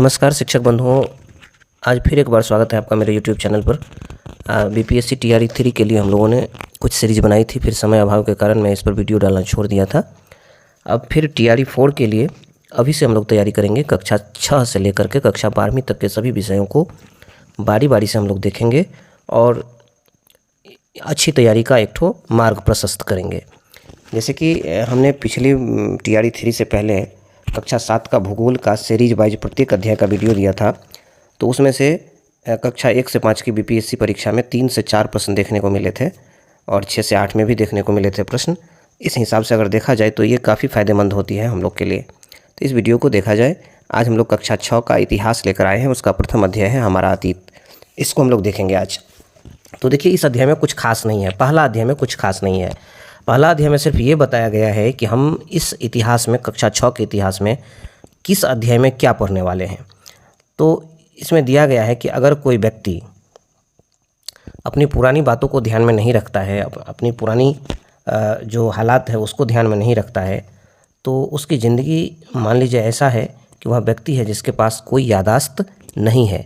नमस्कार शिक्षक बंधुओं, आज फिर एक बार स्वागत है आपका मेरे YouTube चैनल पर। बीपीएससी टीआरई 3 के लिए हम लोगों ने कुछ सीरीज़ बनाई थी, फिर समय अभाव के कारण मैं इस पर वीडियो डालना छोड़ दिया था। अब फिर टीआरई 4 के लिए अभी से हम लोग तैयारी करेंगे। कक्षा 6 से लेकर के कक्षा 12वीं तक के सभी विषयों को बारी बारी से हम लोग देखेंगे और अच्छी तैयारी का एक ठो मार्ग प्रशस्त करेंगे। जैसे कि हमने पिछली टीआरई 3 से पहले कक्षा 7 का भूगोल का सीरीज वाइज प्रत्येक अध्याय का वीडियो दिया था, तो उसमें से कक्षा 1 से 5 की बीपीएससी परीक्षा में 3 से 4 प्रश्न देखने को मिले थे और 6 से 8 में भी देखने को मिले थे प्रश्न। इस हिसाब से अगर देखा जाए तो ये काफ़ी फ़ायदेमंद होती है हम लोग के लिए। तो इस वीडियो को देखा जाए। आज हम लोग कक्षा 6 का इतिहास लेकर आए हैं, उसका प्रथम अध्याय है हमारा अतीत। इसको हम लोग देखेंगे आज। तो देखिए, इस अध्याय में कुछ खास नहीं है। पहला अध्याय में कुछ खास नहीं है। पहला अध्याय में सिर्फ ये बताया गया है कि हम इस इतिहास में, कक्षा 6 के इतिहास में किस अध्याय में क्या पढ़ने वाले हैं। तो इसमें दिया गया है कि अगर कोई व्यक्ति अपनी पुरानी बातों को ध्यान में नहीं रखता है, अपनी पुरानी जो हालात है उसको ध्यान में नहीं रखता है, तो उसकी ज़िंदगी मान लीजिए ऐसा है कि वह व्यक्ति है जिसके पास कोई याददाश्त नहीं है।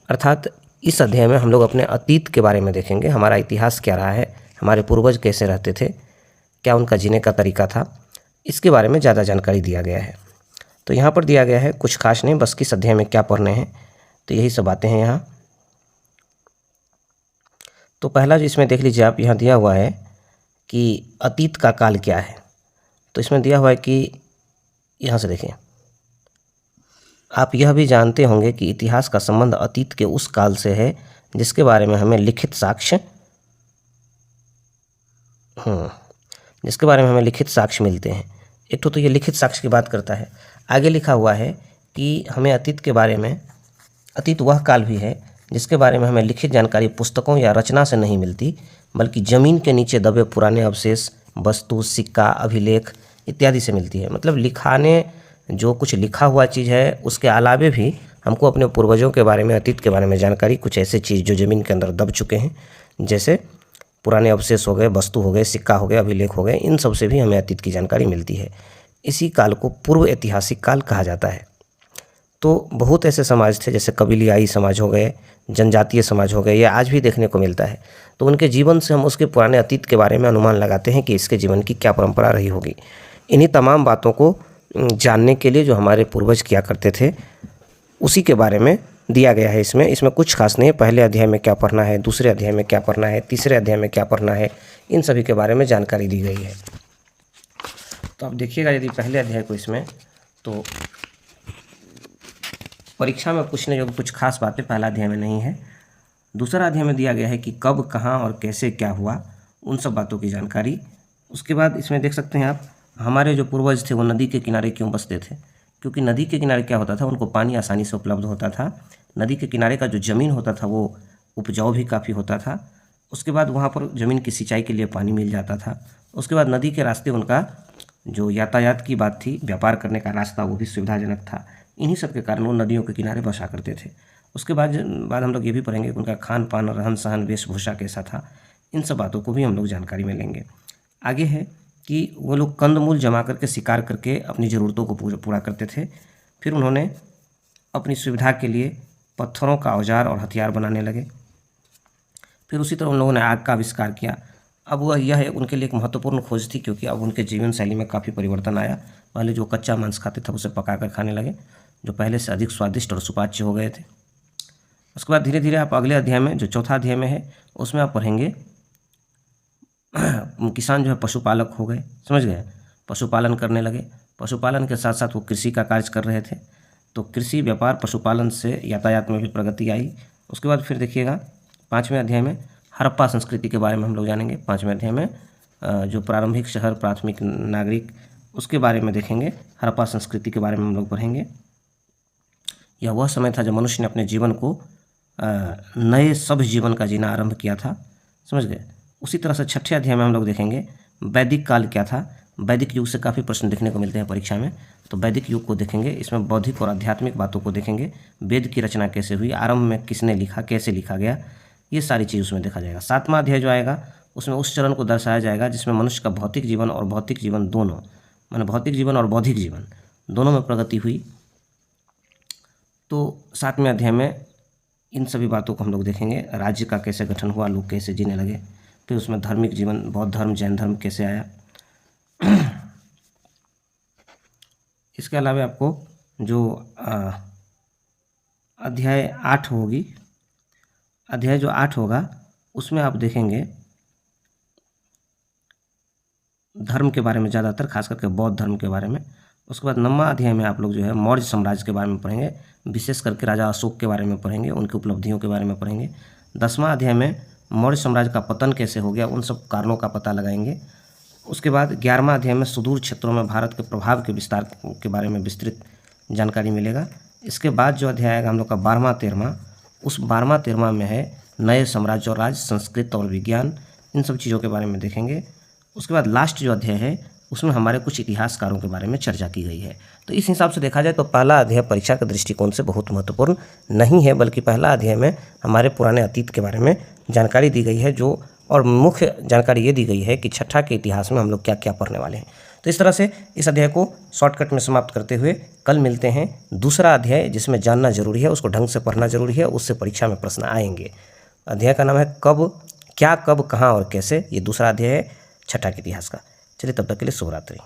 अर्थात इस अध्याय में हम लोग अपने अतीत के बारे में देखेंगे। हमारा इतिहास क्या रहा है, हमारे पूर्वज कैसे रहते थे, क्या उनका जीने का तरीका था, इसके बारे में ज़्यादा जानकारी दिया गया है। तो यहाँ पर दिया गया है कुछ खास नहीं, बस किस अध्याय में क्या पढ़ने हैं, तो यही सब बातें हैं यहाँ। तो पहला जो इसमें देख लीजिए आप, यहाँ दिया हुआ है कि अतीत का काल क्या है। तो इसमें दिया हुआ है कि यहाँ से देखें, आप यह भी जानते होंगे कि इतिहास का संबंध अतीत के उस काल से है जिसके बारे में हमें लिखित साक्ष्य मिलते हैं। एक तो ये लिखित साक्ष्य की बात करता है। आगे लिखा हुआ है कि हमें अतीत के बारे में, अतीत वह काल भी है जिसके बारे में हमें लिखित जानकारी पुस्तकों या रचना से नहीं मिलती, बल्कि ज़मीन के नीचे दबे पुराने अवशेष, वस्तु, सिक्का, अभिलेख इत्यादि से मिलती है। मतलब लिखाने, जो कुछ लिखा हुआ चीज़ है उसके अलावे भी हमको अपने पूर्वजों के बारे में, अतीत के बारे में जानकारी, कुछ ऐसे चीज़ जो ज़मीन के अंदर दब चुके हैं, जैसे पुराने अवशेष हो गए, वस्तु हो गए, सिक्का हो गए, अभिलेख हो गए, इन सब से भी हमें अतीत की जानकारी मिलती है। इसी काल को पूर्व ऐतिहासिक काल कहा जाता है। तो बहुत ऐसे समाज थे, जैसे कबीलियाई समाज हो गए, जनजातीय समाज हो गए, ये आज भी देखने को मिलता है। तो उनके जीवन से हम उसके पुराने अतीत के बारे में अनुमान लगाते हैं कि इसके जीवन की क्या परंपरा रही होगी। इन्हीं तमाम बातों को जानने के लिए जो हमारे पूर्वज किया करते थे, उसी के बारे में दिया गया है इसमें कुछ खास नहीं है। पहले अध्याय में क्या पढ़ना है, दूसरे अध्याय में क्या पढ़ना है, तीसरे अध्याय में क्या पढ़ना है, इन सभी के बारे में जानकारी दी गई है। तो आप देखिएगा, यदि पहले अध्याय को इसमें, तो परीक्षा में पूछने योग्य कुछ खास बातें पहला अध्याय में नहीं है। दूसरा अध्याय में दिया गया है कि कब, कहाँ और कैसे क्या हुआ, उन सब बातों की जानकारी। उसके बाद इसमें देख सकते हैं आप, हमारे जो पूर्वज थे वो नदी के किनारे क्यों बसते थे, क्योंकि नदी के किनारे क्या होता था, उनको पानी आसानी से उपलब्ध होता था। नदी के किनारे का जो ज़मीन होता था वो उपजाऊ भी काफ़ी होता था। उसके बाद वहाँ पर ज़मीन की सिंचाई के लिए पानी मिल जाता था। उसके बाद नदी के रास्ते उनका जो यातायात की बात थी, व्यापार करने का रास्ता, वो भी सुविधाजनक था। इन्हीं सब के कारण वो नदियों के किनारे बसा करते थे। उसके बाद हम लोग ये भी पढ़ेंगे कि उनका खान पान, रहन सहन, वेशभूषा कैसा था। इन सब बातों को भी हम लोग जानकारी में लेंगे। आगे है कि वो लोग कंदमूल जमा करके, शिकार करके अपनी ज़रूरतों को पूरा करते थे। फिर उन्होंने अपनी सुविधा के लिए पत्थरों का औजार और हथियार बनाने लगे। फिर उसी तरह उन लोगों ने आग का आविष्कार किया। अब वह यह है उनके लिए एक महत्वपूर्ण खोज थी, क्योंकि अब उनके जीवन शैली में काफ़ी परिवर्तन आया। पहले जो कच्चा मांस खाते थे उसे पकाकर खाने लगे, जो पहले से अधिक स्वादिष्ट और सुपाच्य हो गए थे। उसके बाद धीरे धीरे आप अगले अध्याय में, जो चौथा अध्याय में है, उसमें आप पढ़ेंगे किसान जो है पशुपालक हो गए, समझ गए, पशुपालन करने लगे। पशुपालन के साथ साथ वो कृषि का कार्य कर रहे थे। तो कृषि, व्यापार, पशुपालन से यातायात में भी प्रगति आई। उसके बाद फिर देखिएगा 5वें अध्याय में हड़प्पा संस्कृति के बारे में हम लोग जानेंगे। 5वें अध्याय में जो प्रारंभिक शहर, प्राथमिक नागरिक, उसके बारे में देखेंगे। हड़प्पा संस्कृति के बारे में हम लोग पढ़ेंगे। यह वह समय था जब मनुष्य ने अपने जीवन को नए सभ्य जीवन का जीना आरंभ किया था, समझ गए। उसी तरह से 6ठे अध्याय में हम लोग देखेंगे वैदिक काल क्या था। वैदिक युग से काफ़ी प्रश्न देखने को मिलते हैं परीक्षा में, तो वैदिक युग को देखेंगे। इसमें बौद्धिक और आध्यात्मिक बातों को देखेंगे। वेद की रचना कैसे हुई, आरंभ में किसने लिखा, कैसे लिखा गया, ये सारी चीज़ उसमें देखा जाएगा। 7वां अध्याय जो आएगा उसमें उस चरण को दर्शाया जाएगा जिसमें मनुष्य का भौतिक जीवन और भौतिक जीवन दोनों, माने भौतिक जीवन और बौद्धिक जीवन दोनों में प्रगति हुई। तो 7वें अध्याय में इन सभी बातों को हम लोग देखेंगे। राज्य का कैसे गठन हुआ, लोग कैसे जीने लगे, फिर उसमें धार्मिक जीवन, बौद्ध धर्म, जैन धर्म कैसे आया। इसके अलावा आपको जो अध्याय 8 होगी, अध्याय जो 8 होगा उसमें आप देखेंगे धर्म के बारे में, ज़्यादातर खास करके बौद्ध धर्म के बारे में। उसके बाद 9वां अध्याय में आप लोग जो है मौर्य साम्राज्य के बारे में पढ़ेंगे, विशेष करके राजा अशोक के बारे में पढ़ेंगे, उनकी उपलब्धियों के बारे में पढ़ेंगे। 10वां अध्याय में मौर्य साम्राज्य का पतन कैसे हो गया, उन सब कारणों का पता लगाएंगे। उसके बाद 11वां अध्याय में सुदूर क्षेत्रों में भारत के प्रभाव के विस्तार के बारे में विस्तृत जानकारी मिलेगा। इसके बाद जो अध्याय आएगा हम लोग का 12वां 13वां, उस 12वां 13वां में है नए साम्राज्य और राज्य, संस्कृत और विज्ञान, इन सब चीज़ों के बारे में देखेंगे। उसके बाद लास्ट जो अध्याय है उसमें हमारे कुछ इतिहासकारों के बारे में चर्चा की गई है। तो इस हिसाब से देखा जाए तो पहला अध्याय परीक्षा के दृष्टिकोण से बहुत महत्वपूर्ण नहीं है, बल्कि पहला अध्याय में हमारे पुराने अतीत के बारे में जानकारी दी गई है, जो और मुख्य जानकारी ये दी गई है कि छठा के इतिहास में हम लोग क्या क्या पढ़ने वाले हैं। तो इस तरह से इस अध्याय को शॉर्टकट में समाप्त करते हुए कल मिलते हैं दूसरा अध्याय, जिसमें जानना जरूरी है, उसको ढंग से पढ़ना जरूरी है, उससे परीक्षा में प्रश्न आएंगे। अध्याय का नाम है कब, क्या, कब, कहाँ और कैसे। ये दूसरा अध्याय है छठा के इतिहास का। चलिए तब तक के लिए शुभ रात्रि।